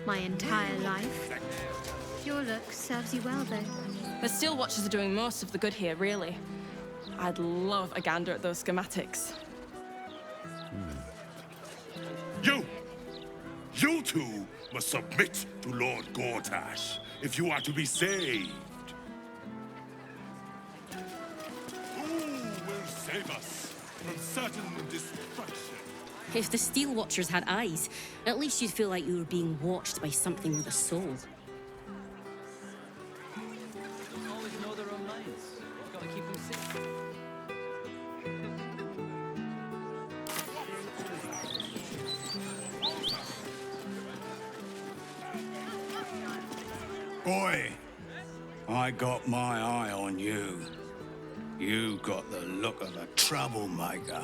my entire life. Your look serves you well, though. The steel watchers are doing most of the good here, really. I'd love a gander at those schematics. You two must submit to Lord Gortash if you are to be saved. Who will save us from certain destruction? If the Steel Watchers had eyes, at least you'd feel like you were being watched by something with a soul. Always know their own minds. Gotta keep them safe. Boy, I got my eye on you. You got the look of a troublemaker.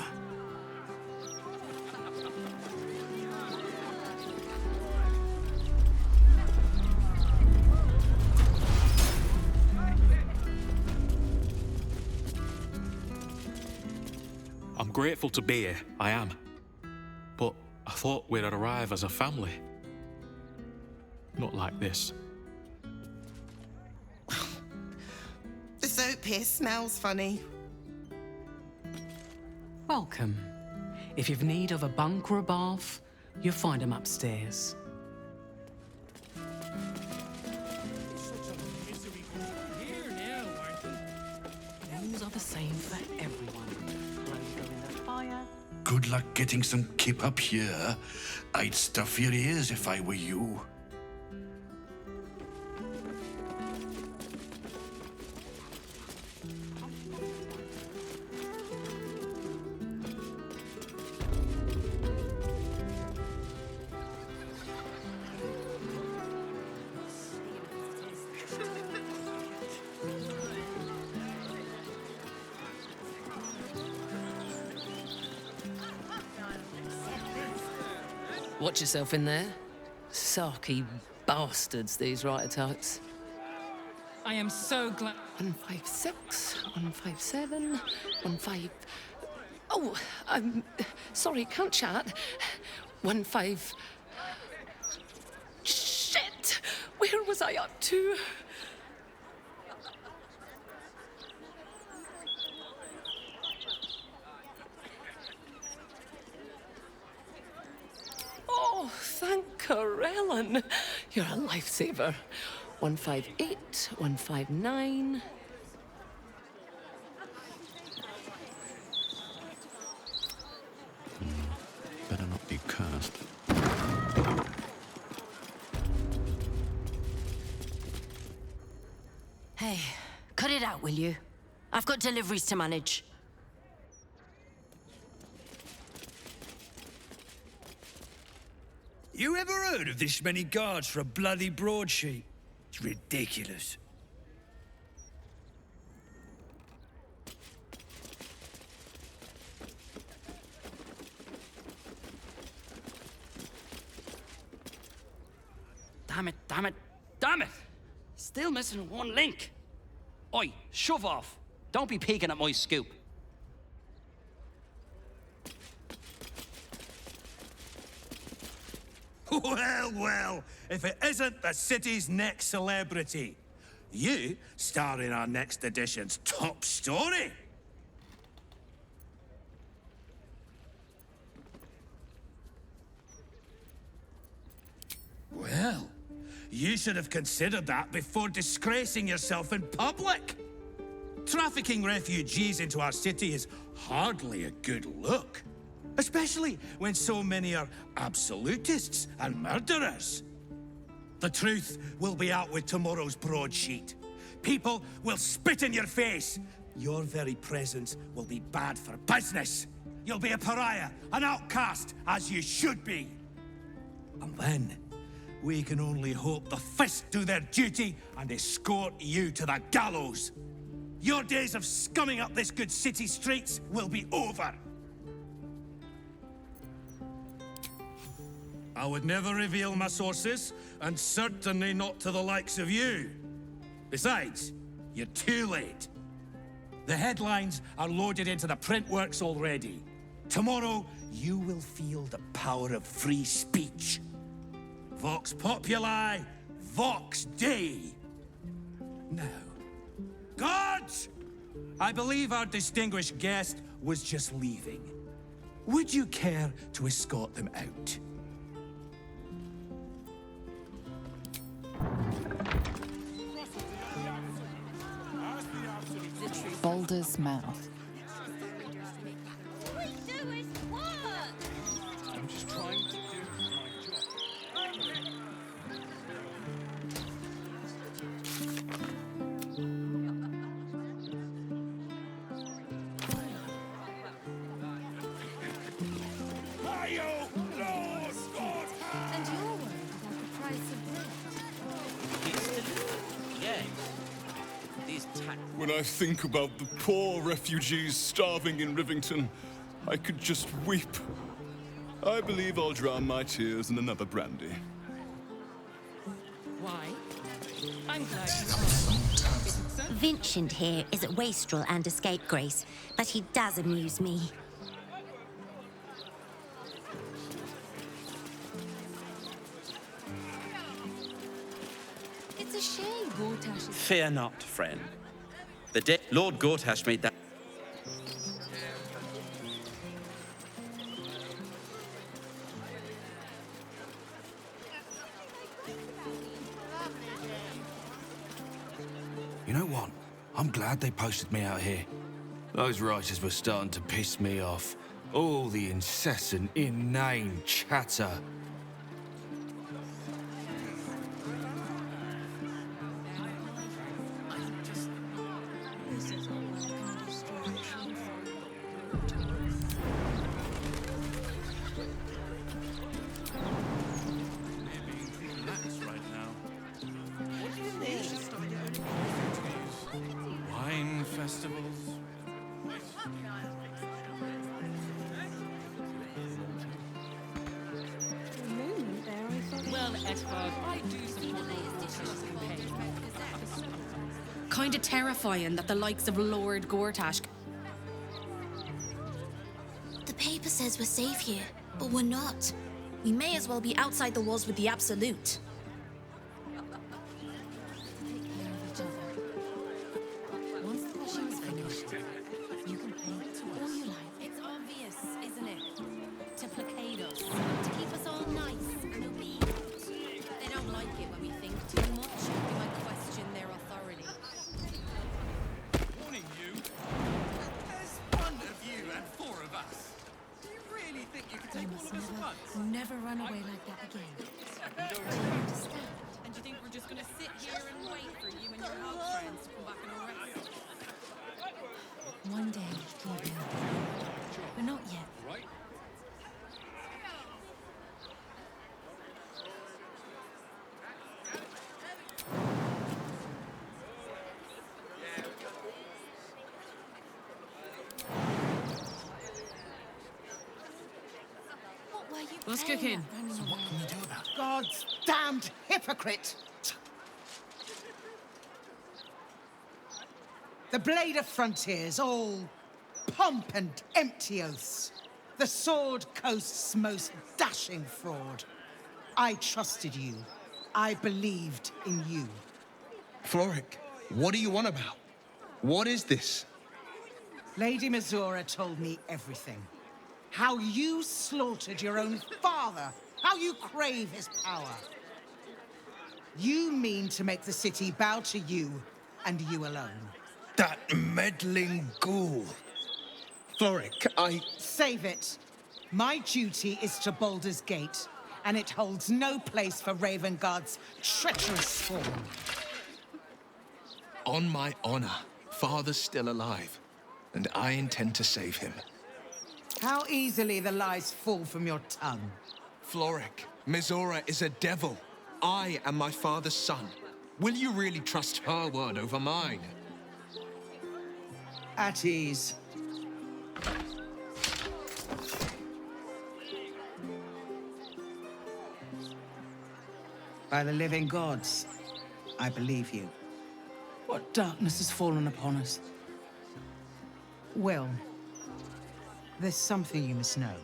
I'm grateful to be here, I am. But I thought we'd arrive as a family. Not like this. The soap here smells funny. Welcome. If you've need of a bunk or a bath, you'll find them upstairs. Rules are the same for everyone. Clothes go in the fire. Good luck getting some kip up here. I'd stuff your ears if I were you. Watch yourself in there. Sarky bastards, these writer-types. I am so glad. 156, 157, 15... Oh, I'm sorry, can't chat. 15... Shit! Where was I up to? Oh, thank Corellin. You're a lifesaver. 158, 159. Better not be cursed. Hey, cut it out, will you? I've got deliveries to manage. You ever heard of this many guards for a bloody broadsheet? It's ridiculous. Damn it, damn it, damn it! Still missing one link. Oi, shove off. Don't be peeking at my scoop. Well, well, if it isn't the city's next celebrity. You star in our next edition's top story. Well, you should have considered that before disgracing yourself in public. Trafficking refugees into our city is hardly a good look. Especially when so many are absolutists and murderers. The truth will be out with tomorrow's broadsheet. People will spit in your face. Your very presence will be bad for business. You'll be a pariah, an outcast, as you should be. And then, we can only hope the fists do their duty and escort you to the gallows. Your days of scumming up this good city streets will be over. I would never reveal my sources, and certainly not to the likes of you. Besides, you're too late. The headlines are loaded into the print works already. Tomorrow, you will feel the power of free speech. Vox Populi, Vox Dei. Now, guards! I believe our distinguished guest was just leaving. Would you care to escort them out? Baldur's mouth. I'm just trying to do my job. And you're worried about the price of bread. Yeah. These When I think about the poor refugees starving in Rivington, I could just weep. I believe I'll drown my tears in another brandy. Why? I'm glad Vincent here is a wastrel and a scapegrace, but he does amuse me. It's a shame Gortash is... Fear not, friend. The day Lord Gortash made that. You know what? I'm glad they posted me out here. Those writers were starting to piss me off. All the incessant, inane chatter. Wine festivals. Well, Edvard, I do support Gortash campaign. Kinda terrifying that the likes of Lord Gortash. The paper says we're safe here, but we're not. We may as well be outside the walls with the Absolute. Once the machine's finished, you can paint all you like. It's obvious, isn't it? To placate us, to keep us all nice and obedient. They don't like it when we think too much. We might question their authority. Warning you. There's one of you and four of us. Do you really think you can take all of us at once? Never run away like that again. Do you understand? And do you think we're just gonna sit here and wait for you and your house friends to come back and arrest us? One day, we will. But not yet. Right? What were you What's playing cooking? at running away? God's damned hypocrite! The blade of frontiers, all pomp and empty oaths. The sword coast's most dashing fraud. I trusted you. I believed in you. Floric, what do you want about? What is this? Lady Mizora told me everything. How you slaughtered your own father. How you crave his power. You mean to make the city bow to you, and you alone. That meddling ghoul. Floric, I... Save it. My duty is to Baldur's Gate, and it holds no place for Ravenguard's treacherous spawn. On my honor, Father's still alive, and I intend to save him. How easily the lies fall from your tongue. Floric, Mizora is a devil. I am my father's son. Will you really trust her word over mine? At ease. By the living gods, I believe you. What darkness has fallen upon us? Well, there's something you must know.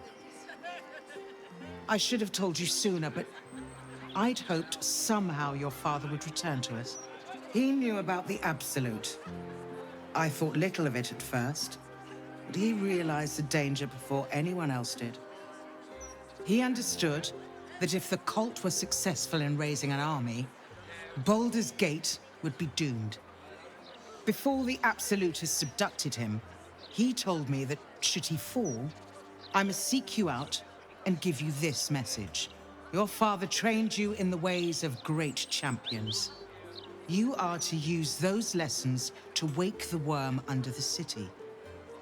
I should have told you sooner, but I'd hoped somehow your father would return to us. He knew about the Absolute. I thought little of it at first, but he realized the danger before anyone else did. He understood that if the cult were successful in raising an army, Baldur's Gate would be doomed. Before the Absolutists abducted him, he told me that should he fall, I must seek you out and give you this message. Your father trained you in the ways of great champions. You are to use those lessons to wake the worm under the city.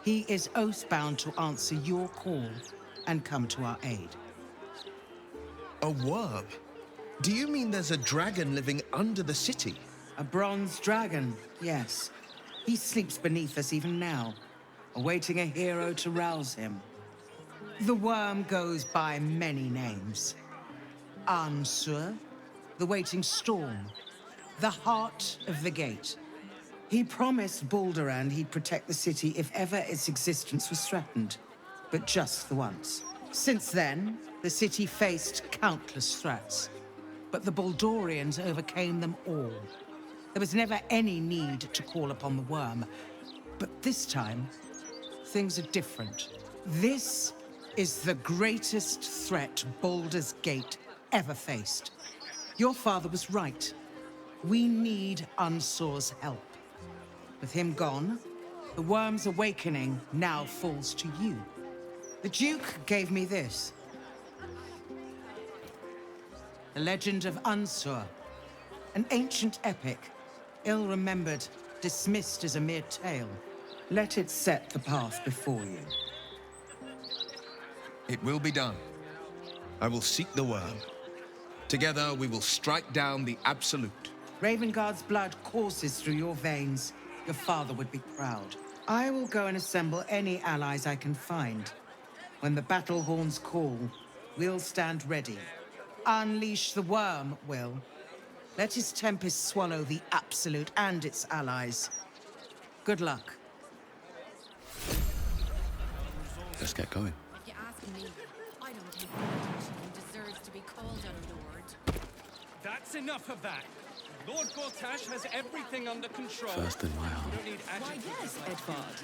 He is oath-bound to answer your call and come to our aid. A worm? Do you mean there's a dragon living under the city? A bronze dragon, yes. He sleeps beneath us even now, awaiting a hero to rouse him. The worm goes by many names. Ansur, the waiting storm, the heart of the gate. He promised Baldur he'd protect the city if ever its existence was threatened, but just the once. Since then, the city faced countless threats, but the Baldurians overcame them all. There was never any need to call upon the worm, but this time, things are different. This is the greatest threat Baldur's Gate ever faced. Your father was right. We need Ansur's help. With him gone, the worm's awakening now falls to you. The Duke gave me this. The legend of Ansur, an ancient epic, ill-remembered, dismissed as a mere tale. Let it set the path before you. It will be done. I will seek the worm. Together, we will strike down the Absolute. Ravengard's blood courses through your veins. Your father would be proud. I will go and assemble any allies I can find. When the battle horns call, we'll stand ready. Unleash the worm, Will. Let his tempest swallow the Absolute and its allies. Good luck. Let's get going. If you ask me, I don't think Gortash deserves to be called a lord. That's enough of that. Lord Gortash has everything under control. First in my heart. Why, yes, Edvard.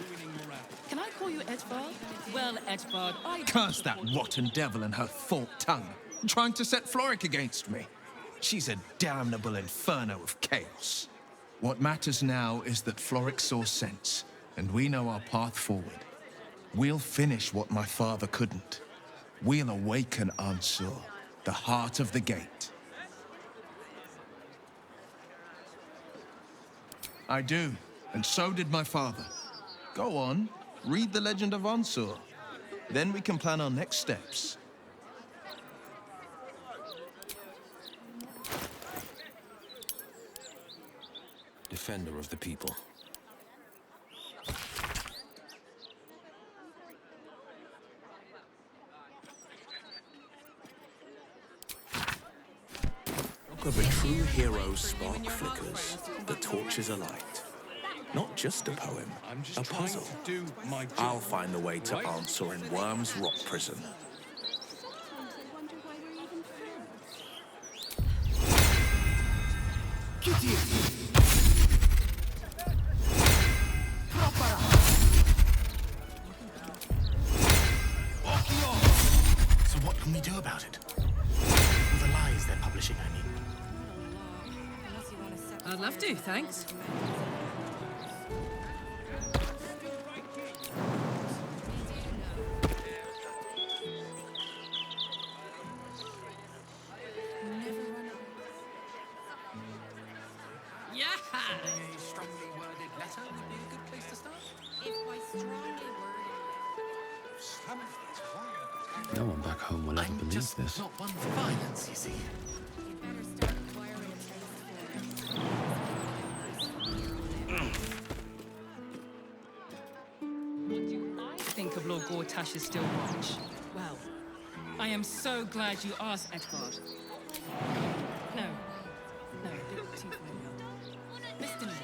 Can I call you Edvard? Well, Edvard, I... Curse that rotten devil and her forked tongue, trying to set Floric against me. She's a damnable inferno of chaos. What matters now is that Floric saw sense, and we know our path forward. We'll finish what my father couldn't. We'll awaken Ansur, the heart of the gate. I do, and so did my father. Go on, read the legend of Ansur. Then we can plan our next steps. Defender of the people. Of a true hero's spark flickers, the torch is alight. Not just a poem, a puzzle. I'll find the way to Ansur in Worm's rock prison. So what can we do about it? All the lies they're publishing, I mean. I'd love to, thanks. Yeah! A strongly worded letter would be a good place to start. If by strongly worded... No one back home will ever believe this. Not one for violence, you see. You better start acquiring a taste for What do I think of Lord Gortash's still watch? Well, I am so glad you asked, Edvard. No, too far. Mr. Ned.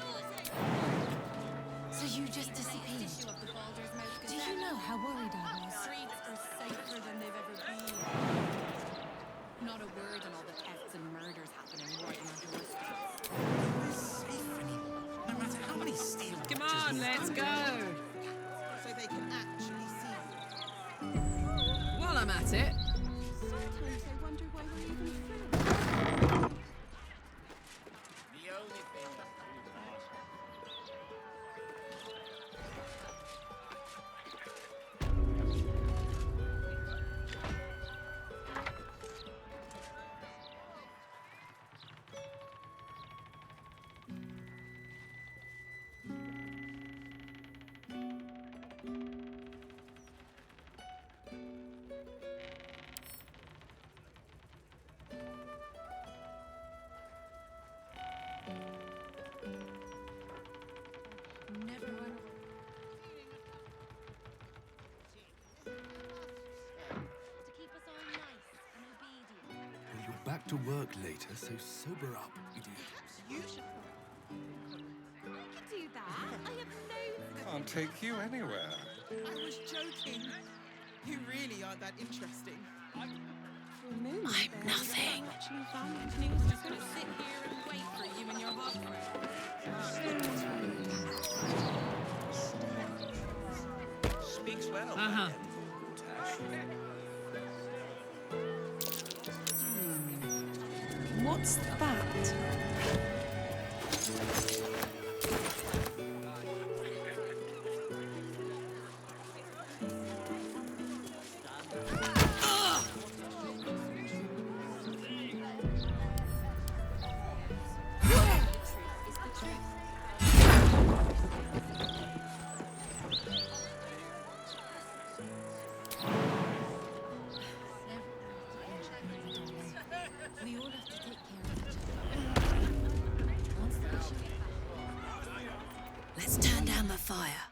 So you just disappeared. Do you know how worried I was? Streets are safer than they've ever been. Not a word on all the thefts and murders. I'm at it. Sometimes I wonder why we're even friends. The only thing Never run away. To keep us all nice and obedient. Well, you're back to work later, so sober up, idiot. You should. I could do that. I have no. Can't take you anywhere. I was joking. You really aren't that interesting. I'm nothing. We're just gonna sit here and wait for you and your hot speaks well. Uh-huh. What's that? We all have to take care of each other. Once the issue. Let's turn down the fire.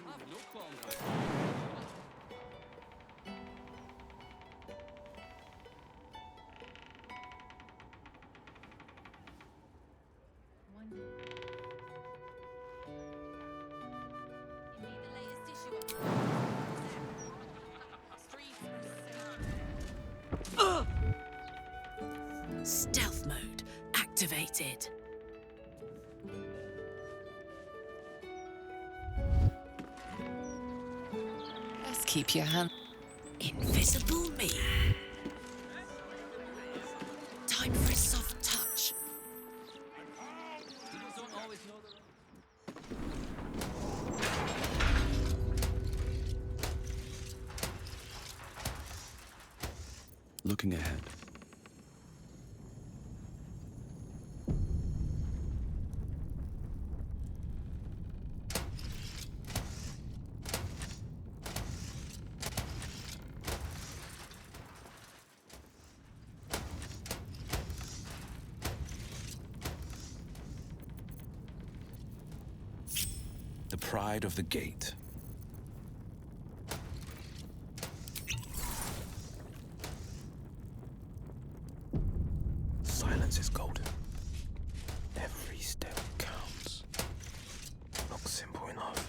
I've no qualms with Stealth mode activated. Let's keep your hand. Invisible me. Time for a soft touch. You don't always know the... Looking ahead. The pride of the gate. Silence is golden. Every step counts. Not simple enough.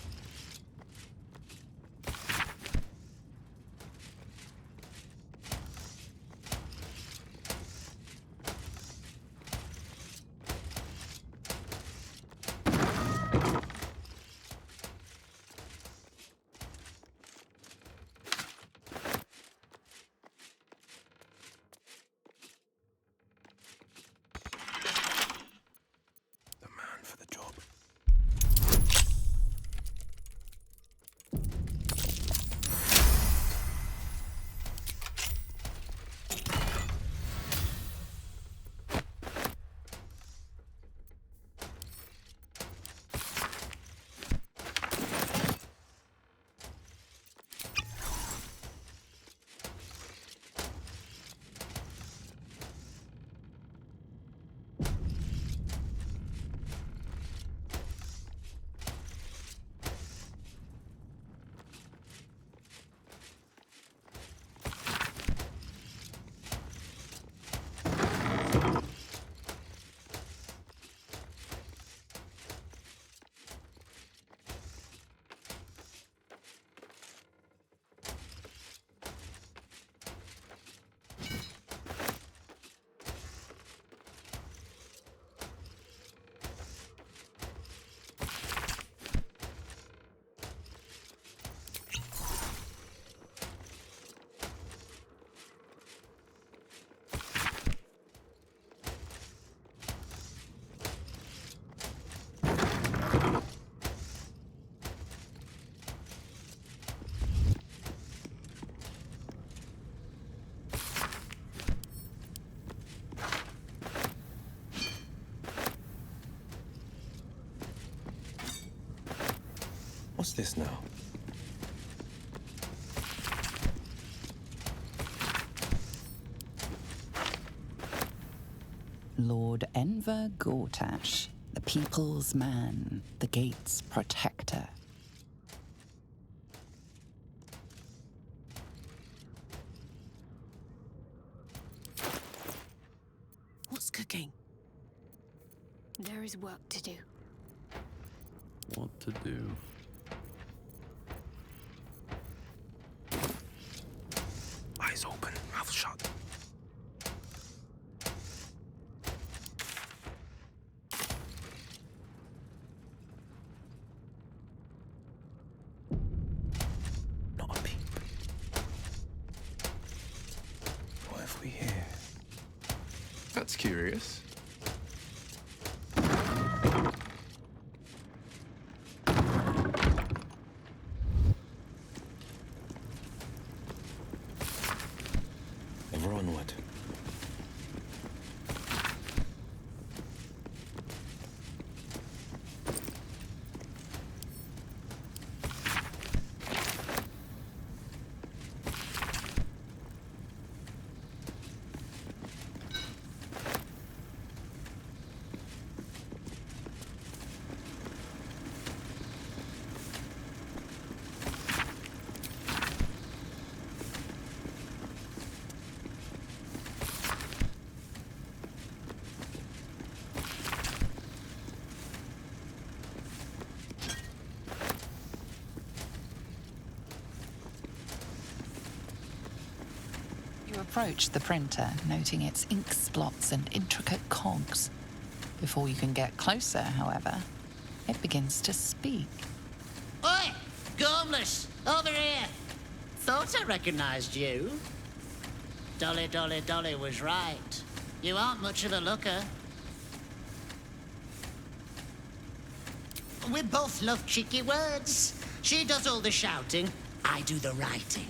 What's this now? Lord Enver Gortash, the people's man, the gate's protector. What's cooking? There is work to do. What to do? Eyes open, mouth shut. Not a peep. What have we here? That's curious. Ever onward. You approach the printer, noting its ink splots and intricate cogs. Before you can get closer, however, it begins to speak. Oi! Gormless! Over here! Thought I recognized you. Dolly, Dolly, Dolly was right. You aren't much of a looker. We both love cheeky words. She does all the shouting, I do the writing.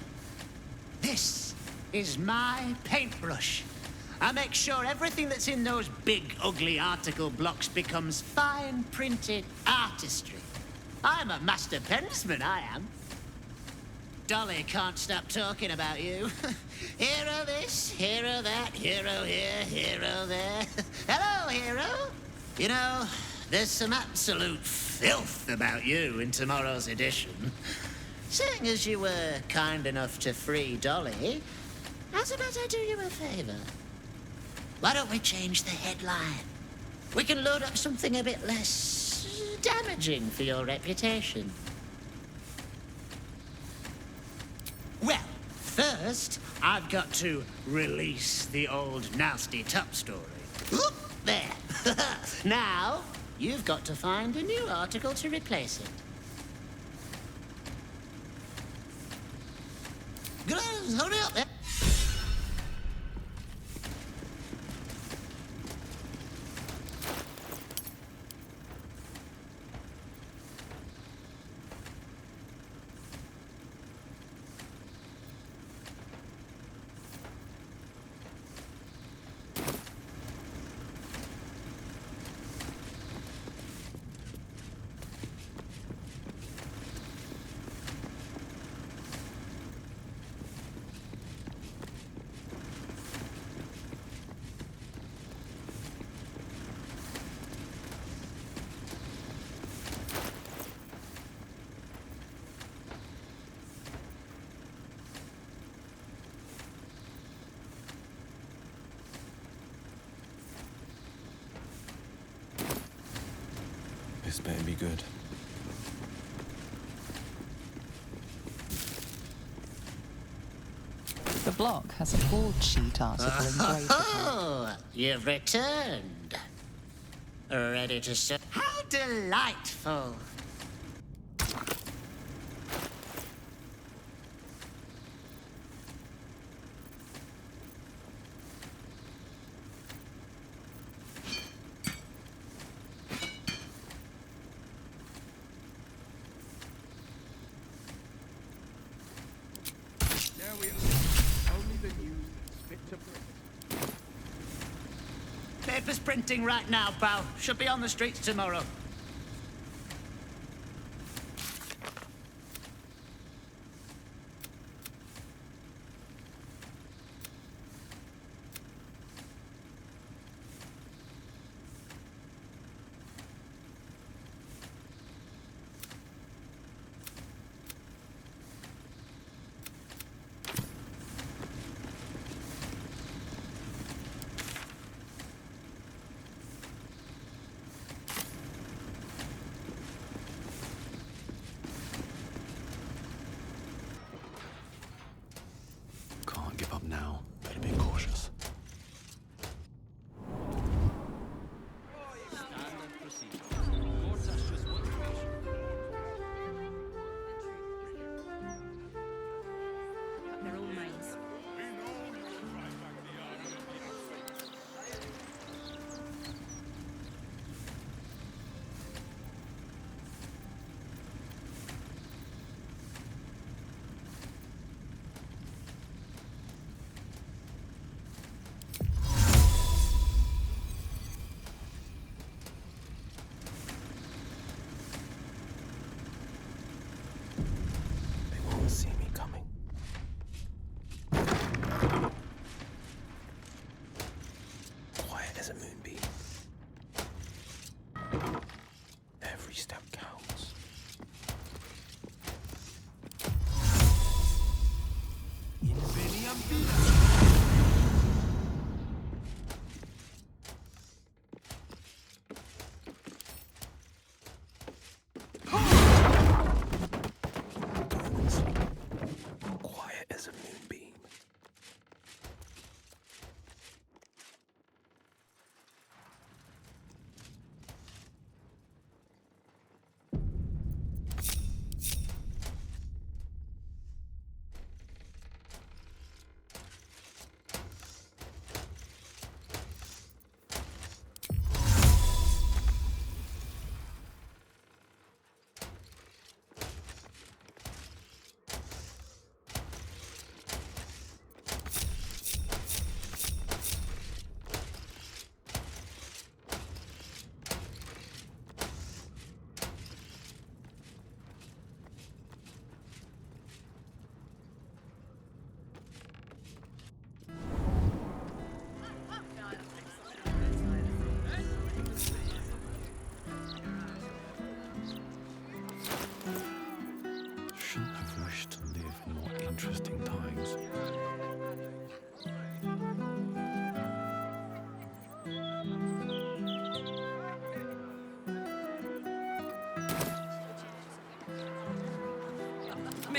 This is my paintbrush. I make sure everything that's in those big, ugly article blocks becomes fine printed artistry. I'm a master pensman, I am. Dolly can't stop talking about you. Hero this, hero that, hero here, hero there. Hello, hero. You know, there's some absolute filth about you in tomorrow's edition. Seeing as you were kind enough to free Dolly, how's about I do you a favor? Why don't we change the headline? We can load up something a bit less damaging for your reputation. Well, first, I've got to release the old nasty top story. Oop, there. Now, you've got to find a new article to replace it. Hurry up there. This better be good. The block has a broadsheet article engraved upon it. Oh, you've returned. Ready to serve. How delightful. There we are. Only been used fit to print. Paper's printing right now, pal. Should be on the streets tomorrow.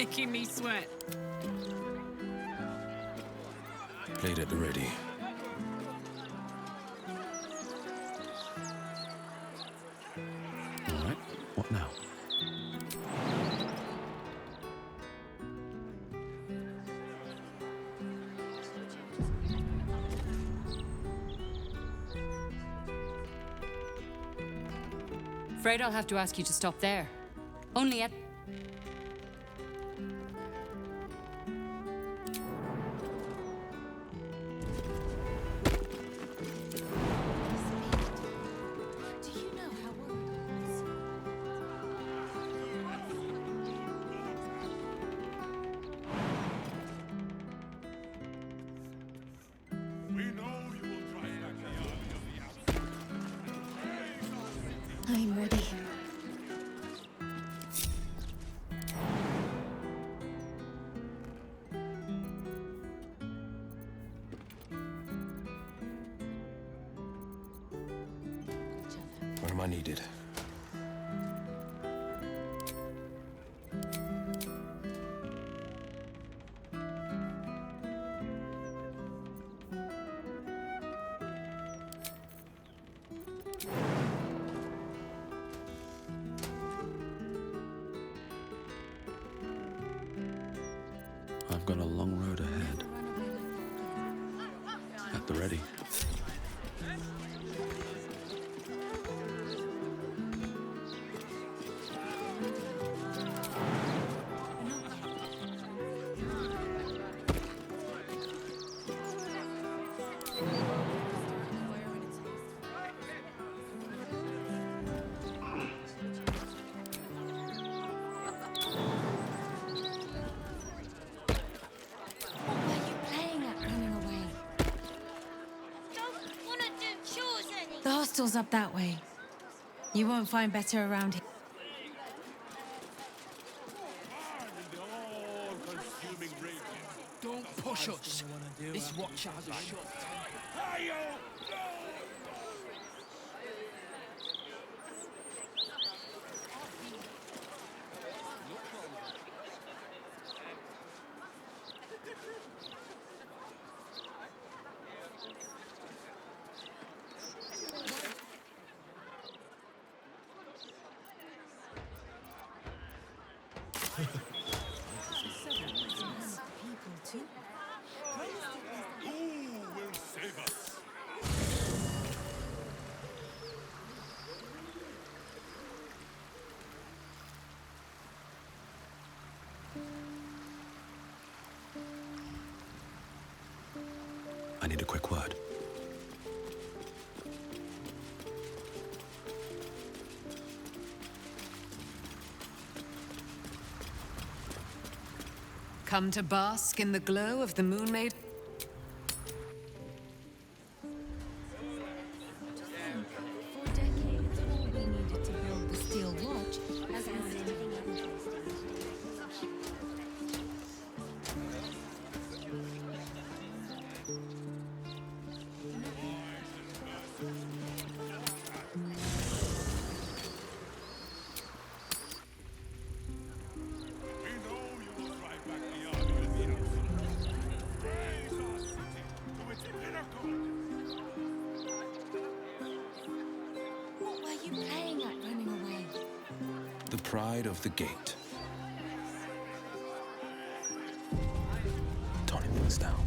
making me sweat. Blade at the ready. All right, what now? Afraid I'll have to ask you to stop there. Only at... I'm ready. Where am I needed? I've got a long road ahead. At the ready. The hostel's up that way. You won't find better around here. Don't push us. This watch has a shot. I need a quick word. Come to bask in the glow of the moon maid. For decades, all we needed to build the steel watch has been sitting in the What were you playing at running away? The pride of the gate. Toning things down.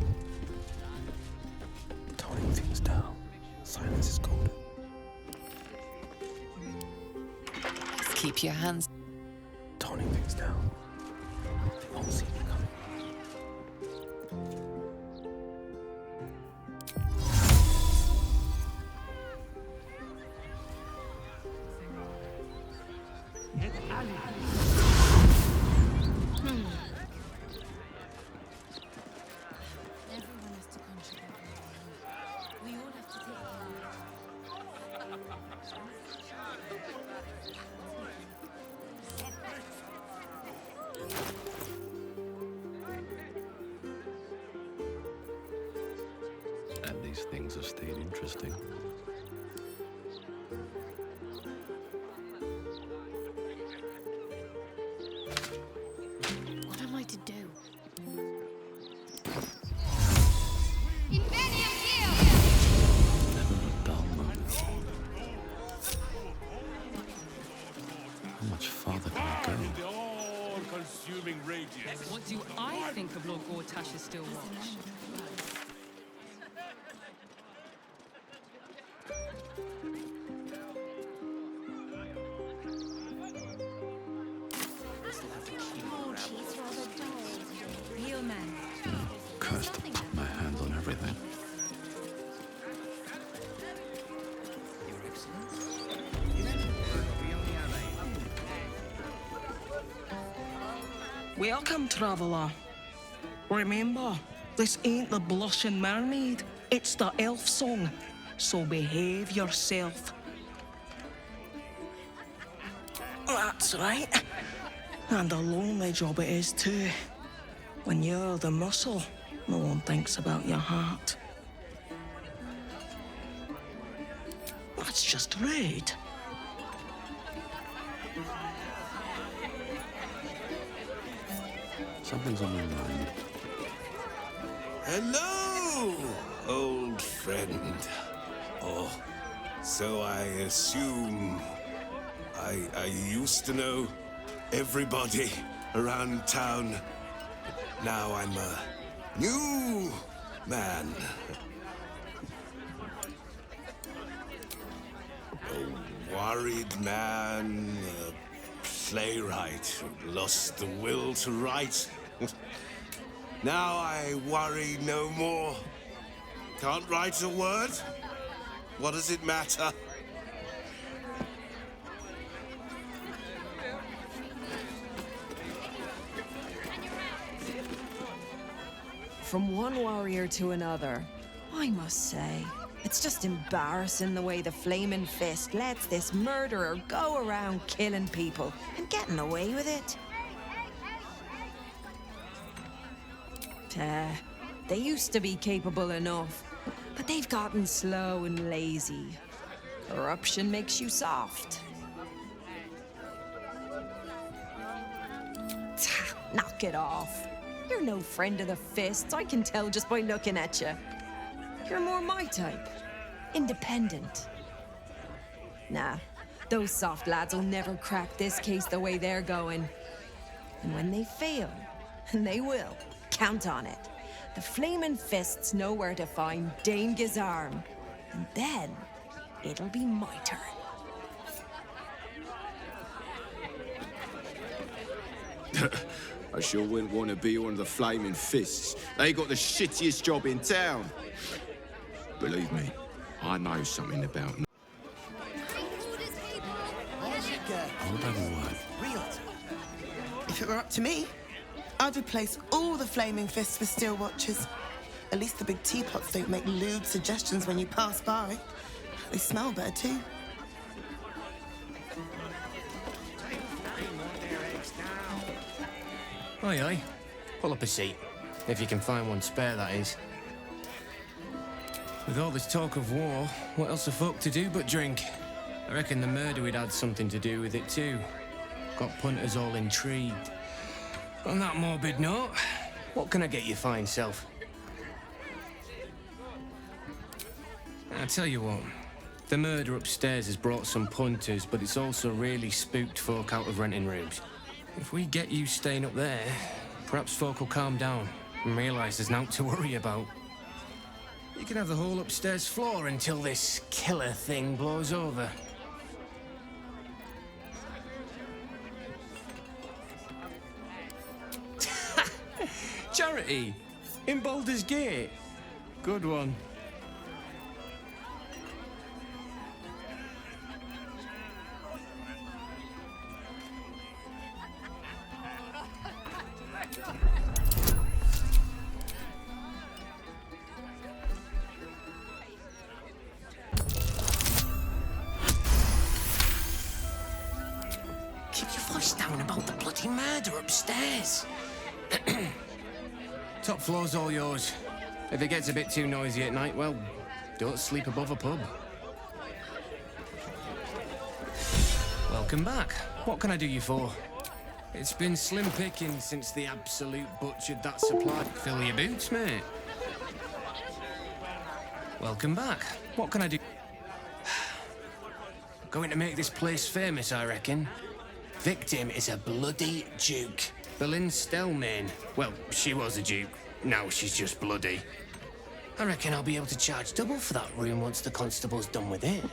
Toning things down. Silence is golden. Let's keep your hands. Toning things down. They won't see me coming. Everyone has to contribute. We all have to take And these things have stayed interesting. What am curse to put my hands on everything. Welcome, traveller. Remember, this ain't the blushing mermaid. It's the elf song. So behave yourself. That's right. And a lonely job it is too. When you're the muscle, no one thinks about your heart. That's just rude. Something's on my mind. Hello, old friend. Oh, so I assume I used to know everybody around town. Now I'm a new man. A worried man, a playwright who lost the will to write. Now I worry no more. Can't write a word? What does it matter? From one warrior to another, I must say, it's just embarrassing the way the Flaming Fist lets this murderer go around killing people and getting away with it. They used to be capable enough, but they've gotten slow and lazy. Corruption makes you soft. Knock it off. You're no friend of the Fists, I can tell just by looking at you. You're more my type. Independent. Nah, those soft lads will never crack this case the way they're going. And when they fail, and they will, count on it, the Flaming Fists know where to find Dane Gizarm. And then, it'll be my turn. I sure wouldn't want to be one of the Flaming Fists. They got the shittiest job in town. Believe me, I know something about... Hold on a word. If it were up to me, I'd replace all the Flaming Fists with steel watches. At least the big teapots don't make lewd suggestions when you pass by. They smell better too. Aye, aye. Pull up a seat. If you can find one spare, that is. With all this talk of war, what else are folk to do but drink? I reckon the murder would had something to do with it too. Got punters all intrigued. On that morbid note, what can I get you fine self? I tell you what, the murder upstairs has brought some punters, but it's also really spooked folk out of renting rooms. If we get you staying up there, perhaps folk will calm down and realise there's naught to worry about. You can have the whole upstairs floor until this killer thing blows over. Charity! In Baldur's Gate! Good one. Keep your voice down about the bloody murder upstairs. Top floor's all yours. If it gets a bit too noisy at night, well, don't sleep above a pub. Welcome back. What can I do you for? It's been slim picking since the absolute butchered that supply. Fill your boots, mate. Welcome back. What can I do? Going to make this place famous, I reckon. Victim is a bloody duke. Boleyn Stelmane. Well, she was a duke. Now she's just bloody. I reckon I'll be able to charge double for that room once the constable's done with it.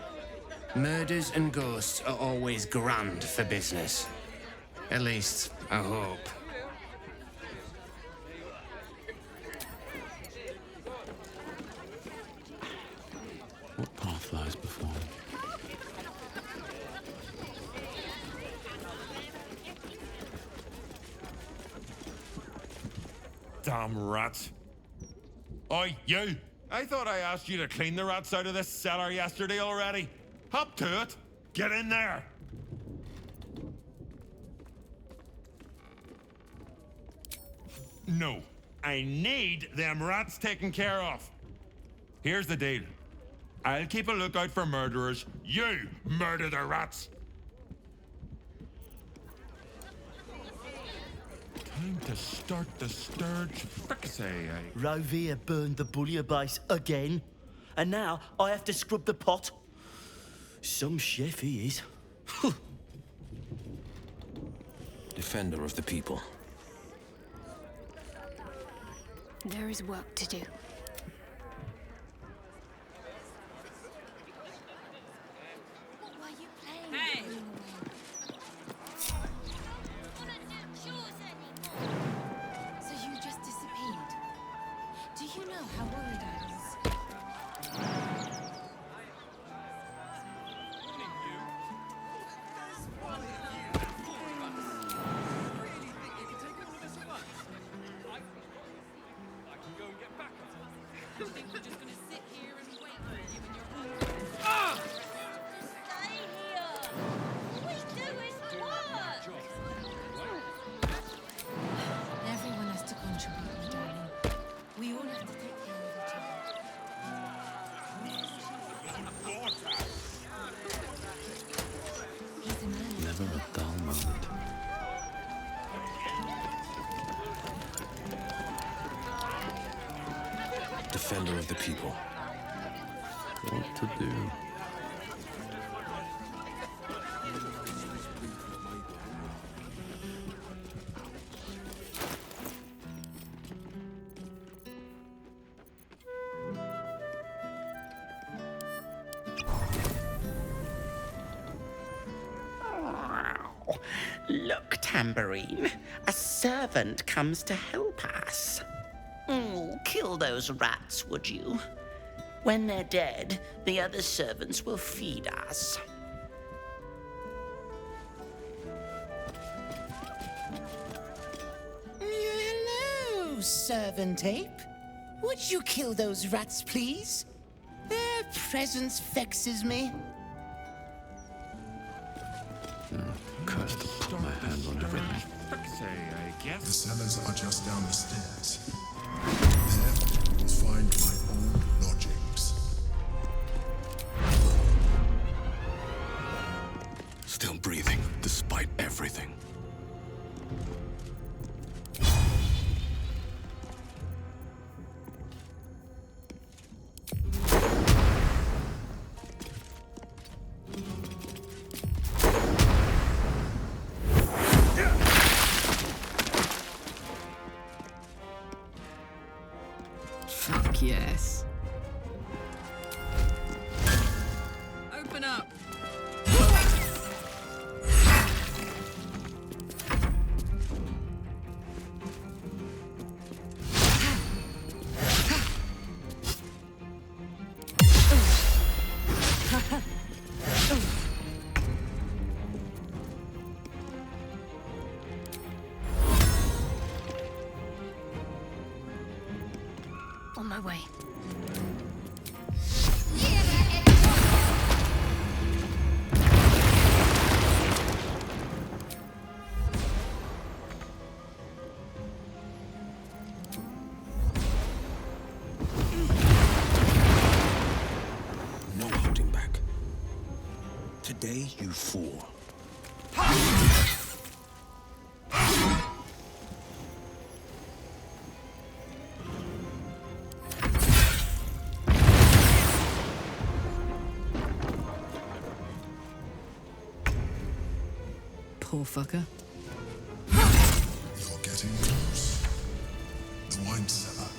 Murders and ghosts are always grand for business. At least, I hope. What path lies before me? Damn rats. Oi, you! I thought I asked you to clean the rats out of this cellar yesterday already. Hop to it. Get in there. No. I need them rats taken care of. Here's the deal. I'll keep a lookout for murderers. You murder the rats. Time to start the sturge fricassee. Rovia burned the bullier base again. And now I have to scrub the pot. Some chef he is. Defender of the people. There is work to do. What were you playing? Hey! So you just disappeared. Do you know how worried I was? Everyone has to contribute, my darling. We all have to take care of each other. He's a man. Never a dull moment. Defender of the people. What to do? Look, Tambourine. A servant comes to help us. Kill those rats, would you? When they're dead, the other servants will feed us. Hello, Servant Ape. Would you kill those rats, please? Their presence vexes me. Cursed to put my hands on everything. The cellars are just down the stairs. There, you will find my old lodgings. Still breathing, despite everything. Fuck yes. Open up. On my way. No holding back. Today you fall. Poor fucker. You're getting close. The wine cellar.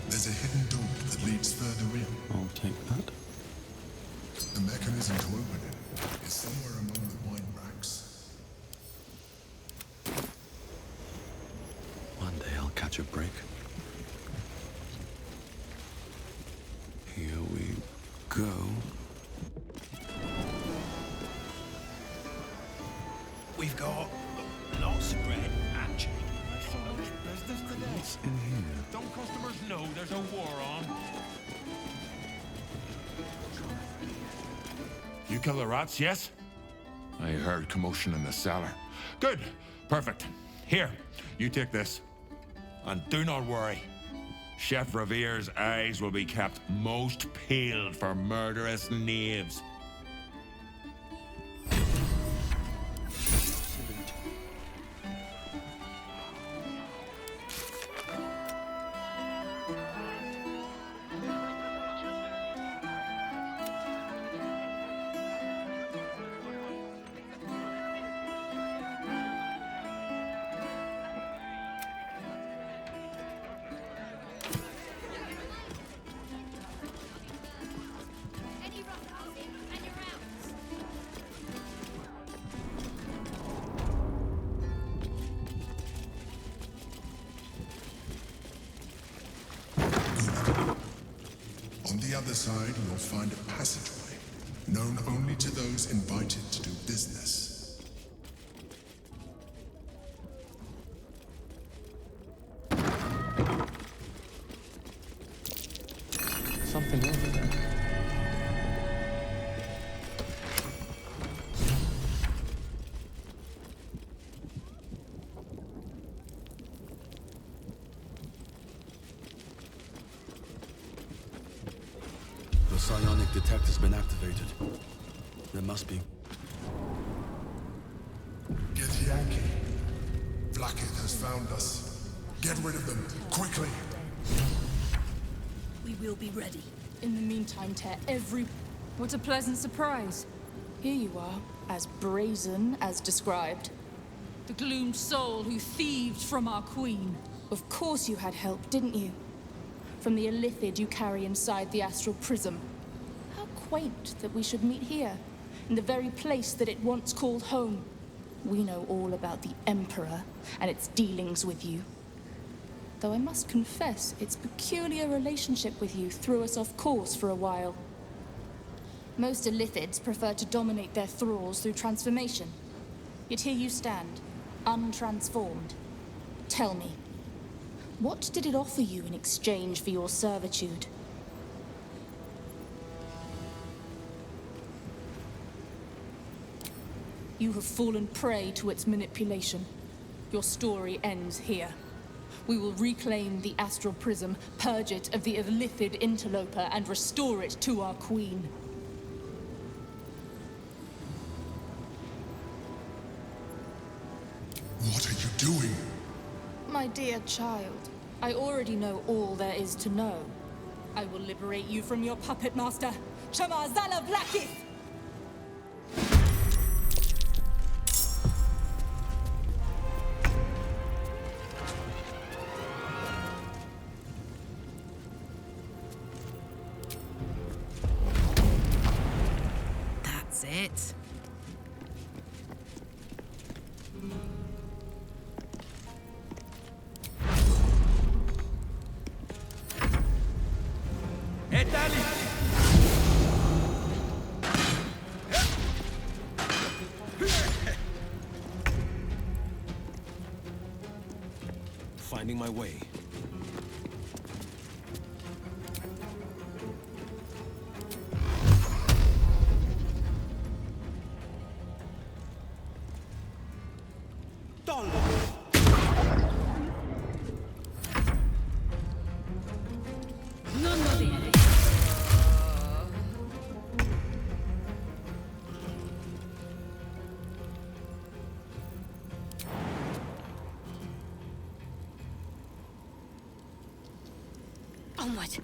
There's a hidden door that leads further in. I'll take that. The mechanism to open it is somewhere among the wine racks. One day I'll catch a break. Here we go. We've got lots of bread and chicken. So much business today. What's in here? Don't customers know there's a war on? You kill the rats, yes? I heard commotion in the cellar. Good. Perfect. Here, you take this. And do not worry. Chef Revere's eyes will be kept most peeled for murderous knaves. On the other side, you'll find a passageway, known only to those invited to do business. Something over there. The psionic detector's been activated. There must be. Get Yankee. Blackett has found us. Get rid of them, quickly. We will be ready. In the meantime, tear every... What a pleasant surprise. Here you are, as brazen as described. The gloomed soul who thieved from our queen. Of course you had help, didn't you? From the illithid you carry inside the astral prism. How quaint that we should meet here, in the very place that it once called home. We know all about the Emperor and its dealings with you. Though I must confess, its peculiar relationship with you threw us off course for a while. Most illithids prefer to dominate their thralls through transformation. Yet here you stand, untransformed. Tell me, what did it offer you in exchange for your servitude? You have fallen prey to its manipulation. Your story ends here. We will reclaim the astral prism, purge it of the illithid interloper, and restore it to our queen. What are you doing? My dear child, I already know all there is to know. I will liberate you from your puppet master, Chamazala Blackith! That's it. Finding my way. Onward.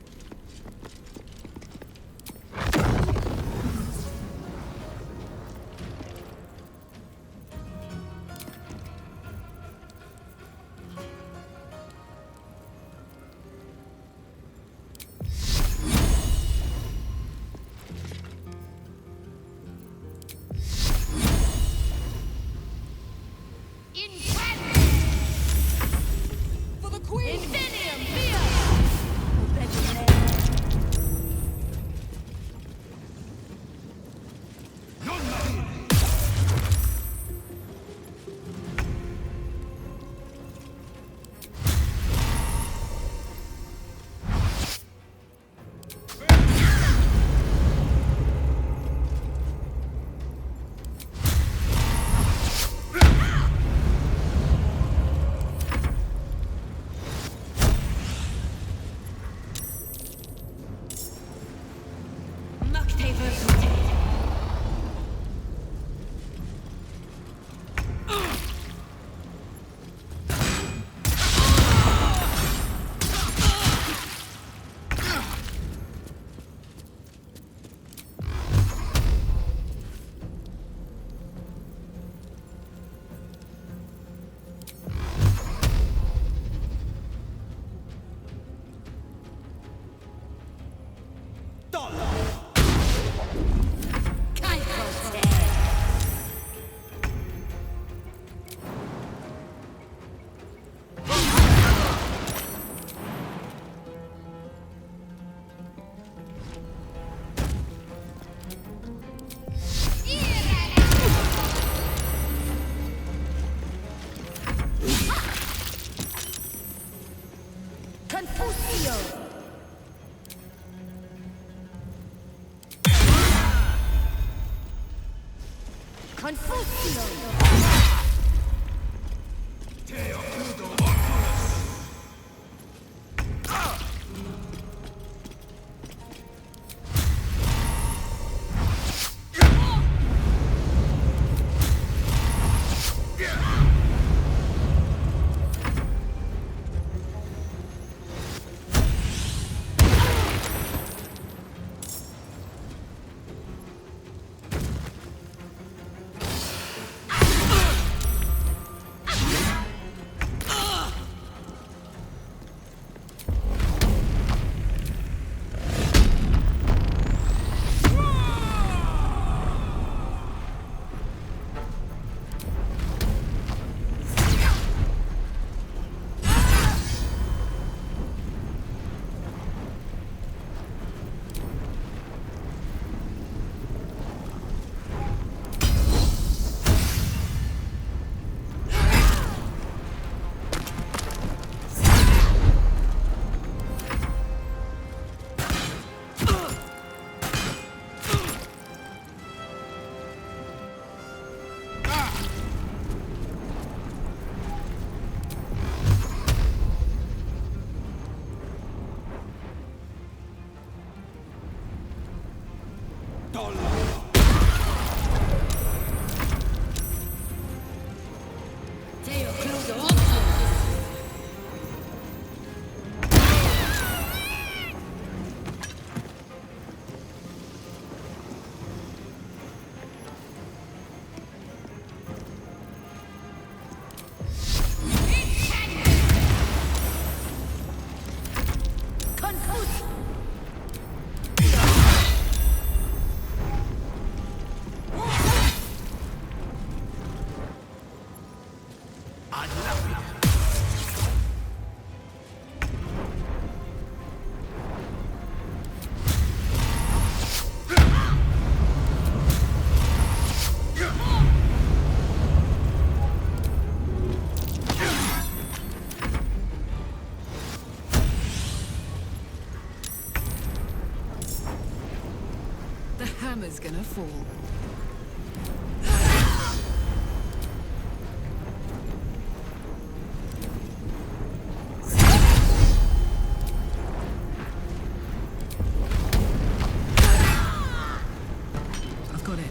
For the queen! Infinium, Via! Hammer's gonna fall. I've got it.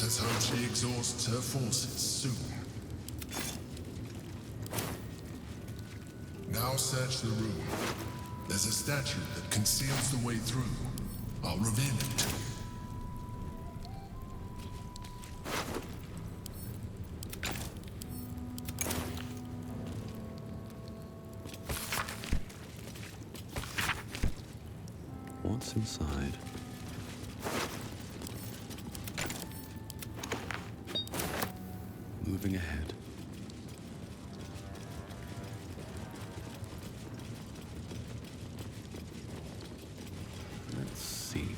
Let us hope she exhausts her forces soon. Now search the room. There's a statue that conceals the way through. I'll reveal it to you. What's inside? Moving ahead. Let's see.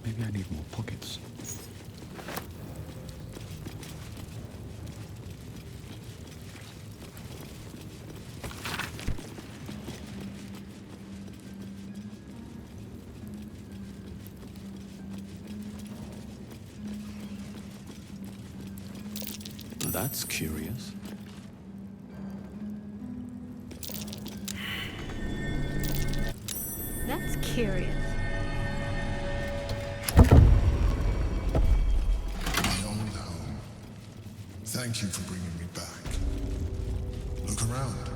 Maybe I need more pockets. That's curious. That's curious. Thank you for bringing me back. Look around.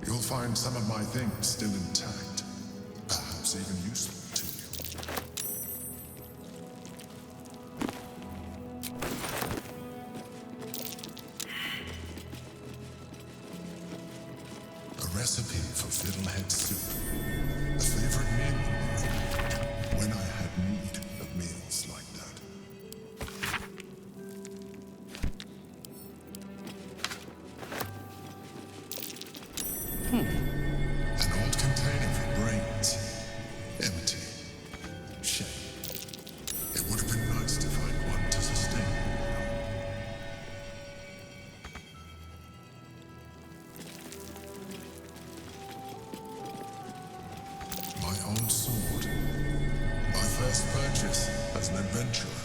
You'll find some of my things still intact. Perhaps even useful to you. A recipe for fiddlehead soup. A favorite meal of mine. When I had need of meals like that. An old container for brains. Empty. Shame. It would have been nice to find one to sustain. My old sword. My first purchase as an adventurer.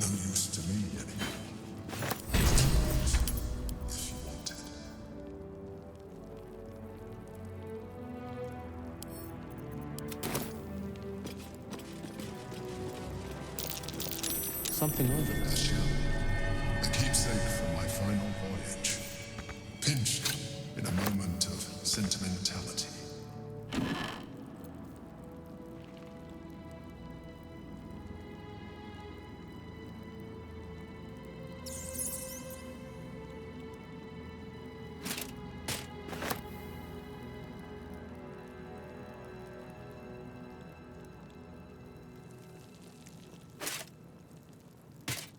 No use to me anymore. Something over there. A shell. A keepsake from my final voyage. Pinched in a moment of sentimentality.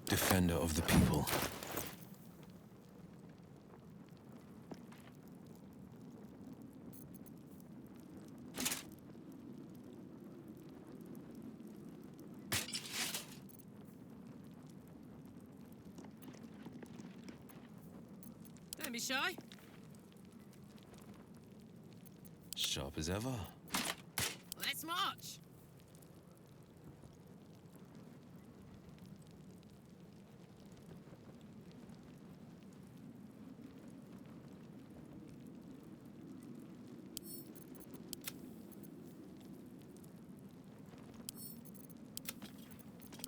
Defender of the people. Don't be shy. Sharp as ever. Let's march.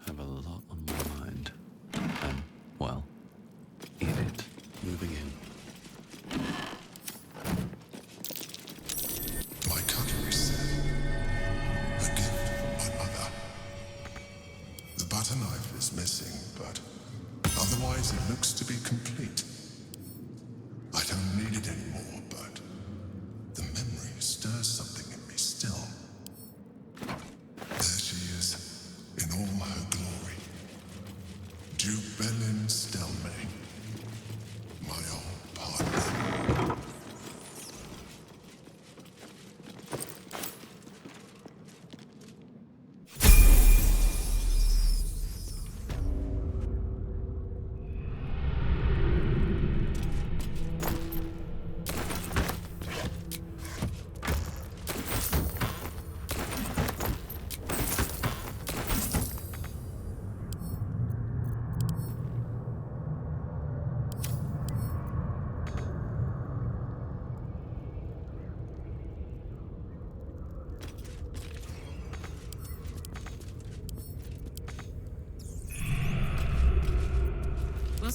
Have a lot on my mind. And, well, eat it. Moving in. My cutlery set. A gift from my mother. The butter knife is missing, but otherwise it looks to be complete.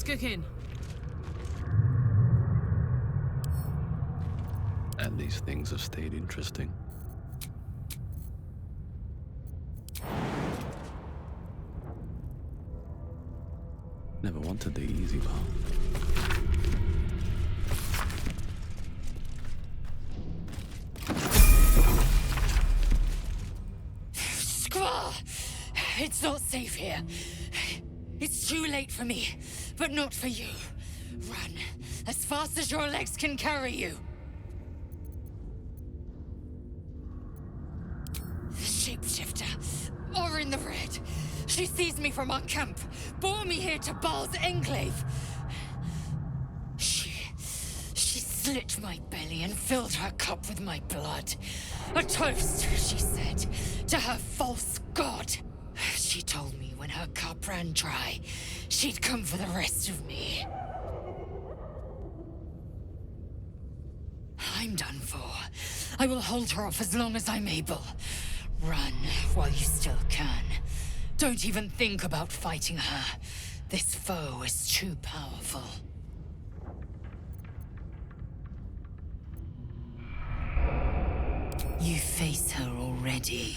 What's cooking? And these things have stayed interesting. Never wanted the easy part. Squaw! It's not safe here. It's too late for me, but not for you. Run as fast as your legs can carry you. The shapeshifter, or in the red. She seized me from our camp, bore me here to Baal's enclave. She slit my belly and filled her cup with my blood. A toast, she said, to her false god. She told me when her cup ran dry, she'd come for the rest of me. I'm done for. I will hold her off as long as I'm able. Run while you still can. Don't even think about fighting her. This foe is too powerful. You face her already.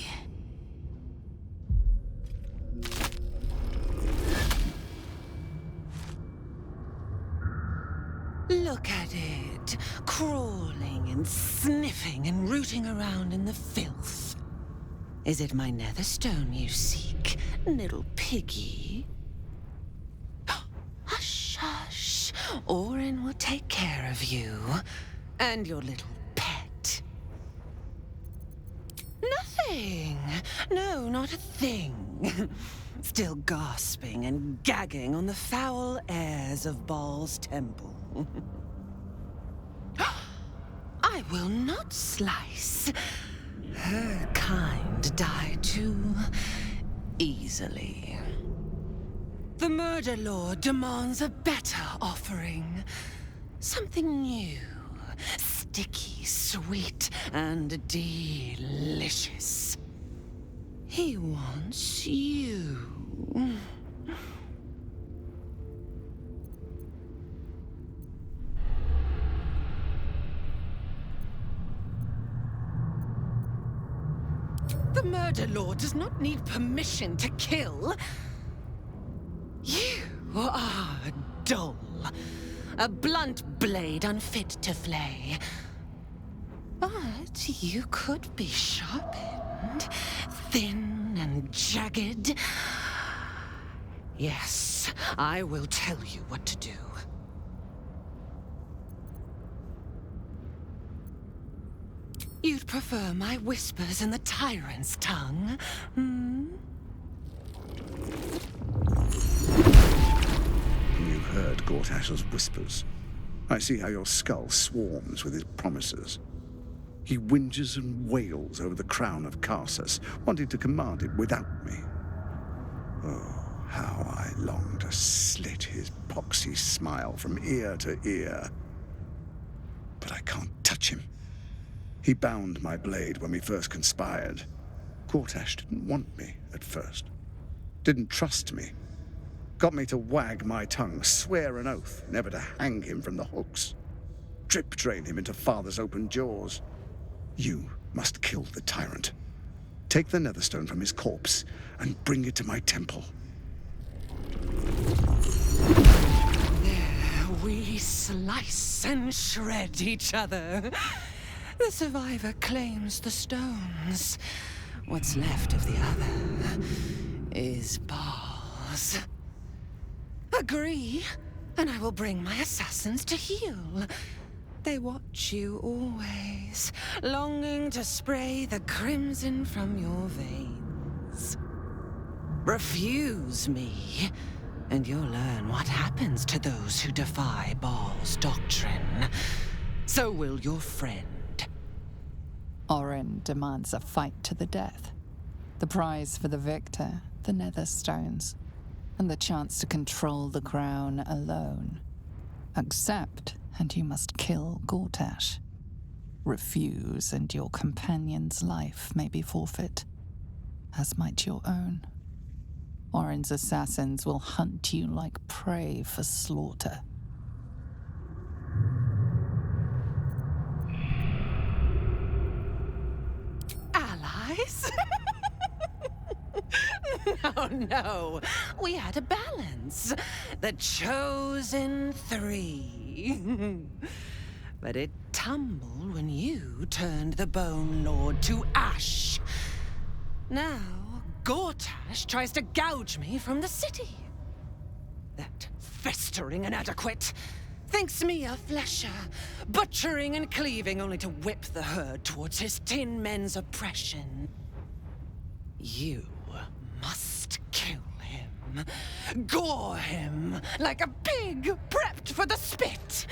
Look at it, crawling and sniffing and rooting around in the filth. Is it my netherstone you seek, little piggy? Hush, hush. Orin will take care of you and your little pet. Nothing. No, not a thing. Still gasping and gagging on the foul airs of Baal's temple. I will not slice. Her kind die too easily. The Murder Lord demands a better offering. Something new, sticky, sweet, and delicious. He wants you. The Murder Lord does not need permission to kill. You are dull. A blunt blade unfit to flay. But you could be sharpened, thin and jagged. Yes, I will tell you what to do. You'd prefer my whispers in the tyrant's tongue, hmm? You've heard Gortash's whispers. I see how your skull swarms with his promises. He whinges and wails over the crown of Karsus, wanting to command it without me. Oh, how I long to slit his poxy smile from ear to ear. But I can't touch him. He bound my blade when we first conspired. Gortash didn't want me at first. Didn't trust me. Got me to wag my tongue, swear an oath never to hang him from the hooks. Drip drain him into father's open jaws. You must kill the tyrant. Take the netherstone from his corpse and bring it to my temple. There we slice and shred each other. The survivor claims the stones. What's left of the other is Baal's. Agree, and I will bring my assassins to heal. They watch you always, longing to spray the crimson from your veins. Refuse me, and you'll learn what happens to those who defy Baal's doctrine. So will your friend. Orin demands a fight to the death. The prize for the victor, the Netherstones, and the chance to control the crown alone. Accept, and you must kill Gortash. Refuse, and your companion's life may be forfeit, as might your own. Warren's assassins will hunt you like prey for slaughter. Allies? No. We had a balance. The chosen three. But it tumbled when you turned the Bone Lord to ash. Now, Gortash tries to gouge me from the city. That festering inadequate thinks me a flesher, butchering and cleaving only to whip the herd towards his tin men's oppression. You must kill him. Gore him like a pig prepped for the spit.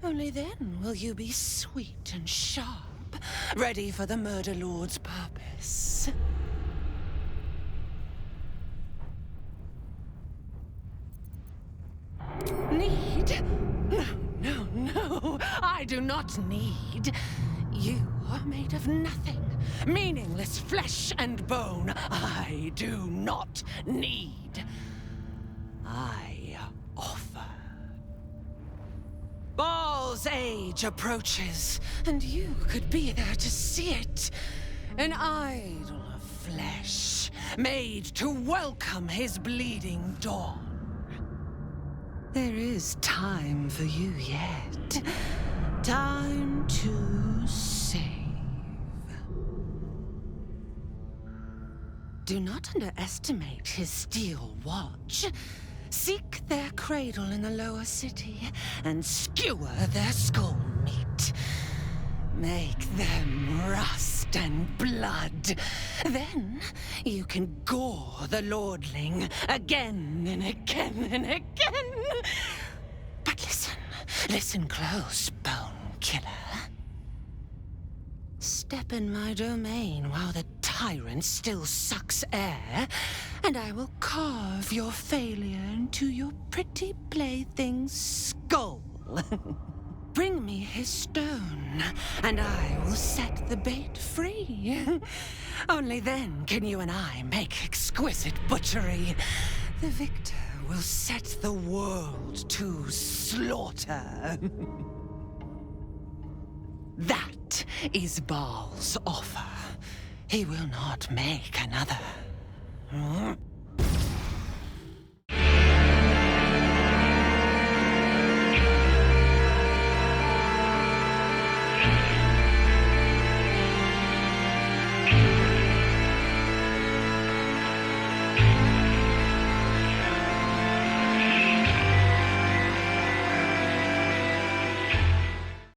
Only then will you be sweet and sharp, ready for the Murder Lord's purpose. Need? No. I do not need. You are made of nothing. Meaningless flesh and bone. I do not need. I offer. Baal's age approaches, and you could be there to see it. An idol of flesh, made to welcome his bleeding dawn. There is time for you yet. Time to save. Do not underestimate his steel watch. Seek their cradle in the lower city and skewer their skull meat. Make them rust and blood. Then you can gore the lordling again and again and again. But listen close, Bone Killer. Step in my domain while the tyrant still sucks air, and I will carve your failure into your pretty plaything's skull. Bring me his stone, and I will set the bait free. Only then can you and I make exquisite butchery. The victor will set the world to slaughter. That is Baal's offer. He will not make another.